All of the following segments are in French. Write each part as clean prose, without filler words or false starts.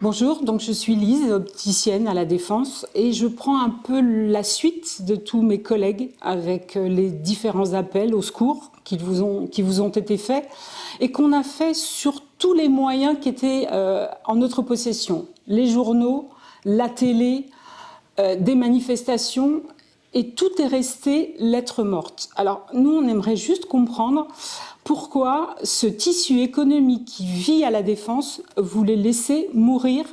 Bonjour, donc je suis Lise, opticienne à La Défense, et je prends un peu la suite de tous mes collègues avec les différents appels au secours qui vous ont été faits et qu'on a fait sur tous les moyens qui étaient en notre possession. Les journaux, la télé, des manifestations, et tout est resté lettre morte. Alors nous, on aimerait juste comprendre pourquoi ce tissu économique qui vit à La Défense voulait laisser mourir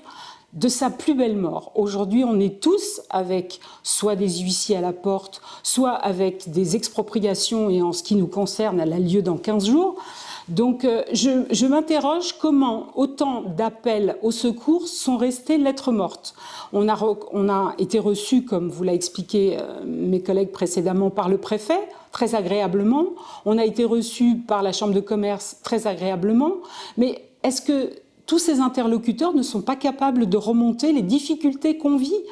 de sa plus belle mort. Aujourd'hui, on est tous avec soit des huissiers à la porte, soit avec des expropriations, et en ce qui nous concerne, elle a lieu dans 15 jours. Donc je m'interroge comment autant d'appels au secours sont restés lettres mortes. On a été reçus, comme vous l'a expliqué mes collègues précédemment, par le préfet, très agréablement. On a été reçus par la Chambre de commerce, très agréablement. Mais est-ce que tous ces interlocuteurs ne sont pas capables de remonter les difficultés qu'on vit?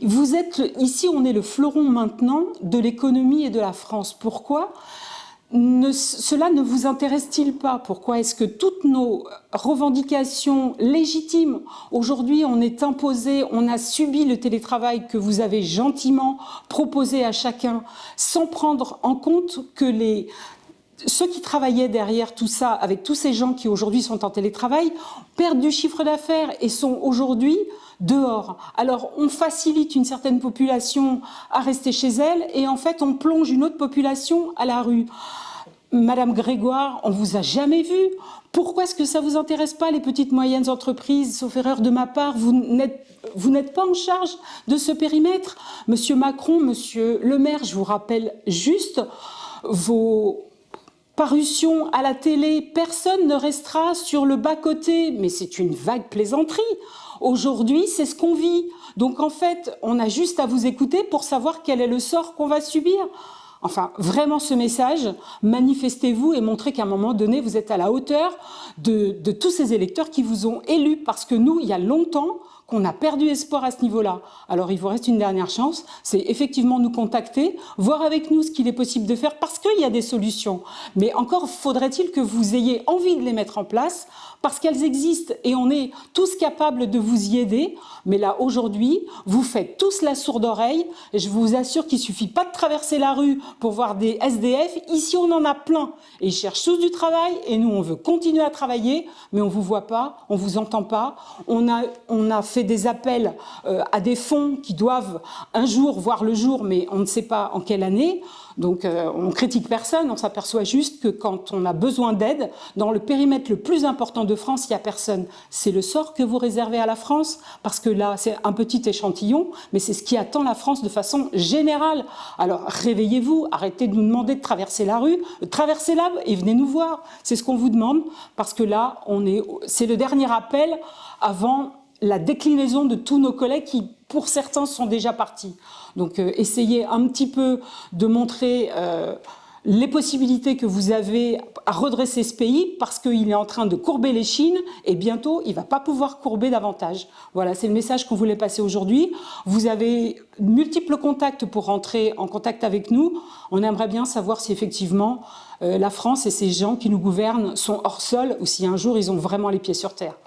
Vous êtes ici, on est le fleuron maintenant de l'économie et de la France. Pourquoi cela ne vous intéresse-t-il pas? Pourquoi est-ce que toutes nos revendications légitimes, aujourd'hui on est imposé, on a subi le télétravail que vous avez gentiment proposé à chacun, sans prendre en compte que ceux qui travaillaient derrière tout ça, avec tous ces gens qui aujourd'hui sont en télétravail, perdent du chiffre d'affaires et sont aujourd'hui dehors. Alors on facilite une certaine population à rester chez elle et en fait on plonge une autre population à la rue. Madame Grégoire, on vous a jamais vu. Pourquoi est-ce que ça vous intéresse pas, les petites moyennes entreprises? Sauf erreur de ma part, vous n'êtes pas en charge de ce périmètre. Monsieur Macron, monsieur le maire, je vous rappelle juste vos parutions à la télé. Personne ne restera sur le bas-côté. Mais c'est une vague plaisanterie. Aujourd'hui, c'est ce qu'on vit. Donc en fait, on a juste à vous écouter pour savoir quel est le sort qu'on va subir. Enfin, vraiment ce message, manifestez-vous et montrez qu'à un moment donné, vous êtes à la hauteur de tous ces électeurs qui vous ont élus. Parce que nous, il y a longtemps qu'on a perdu espoir à ce niveau-là. Alors il vous reste une dernière chance, c'est effectivement nous contacter, voir avec nous ce qu'il est possible de faire, parce qu'il y a des solutions. Mais encore faudrait-il que vous ayez envie de les mettre en place, parce qu'elles existent et on est tous capables de vous y aider. Mais là, aujourd'hui, vous faites tous la sourde oreille. Et je vous assure qu'il ne suffit pas de traverser la rue pour voir des SDF. Ici, on en a plein. Et ils cherchent tous du travail. Et nous, on veut continuer à travailler. Mais on ne vous voit pas, on ne vous entend pas. On a fait des appels à des fonds qui doivent un jour voir le jour, mais on ne sait pas en quelle année. Donc on critique personne, on s'aperçoit juste que quand on a besoin d'aide, dans le périmètre le plus important de France, il n'y a personne. C'est le sort que vous réservez à la France, parce que là, c'est un petit échantillon, mais c'est ce qui attend la France de façon générale. Alors réveillez-vous, arrêtez de nous demander de traverser la rue, traversez-la et venez nous voir. C'est ce qu'on vous demande, parce que là, c'est le dernier appel avant la déclinaison de tous nos collègues qui, pour certains, sont déjà partis. Donc essayez un petit peu de montrer les possibilités que vous avez à redresser ce pays, parce qu'il est en train de courber les chines et bientôt il ne va pas pouvoir courber davantage. Voilà, c'est le message qu'on voulait passer aujourd'hui. Vous avez multiples contacts pour rentrer en contact avec nous. On aimerait bien savoir si effectivement la France et ces gens qui nous gouvernent sont hors sol, ou si un jour ils ont vraiment les pieds sur terre.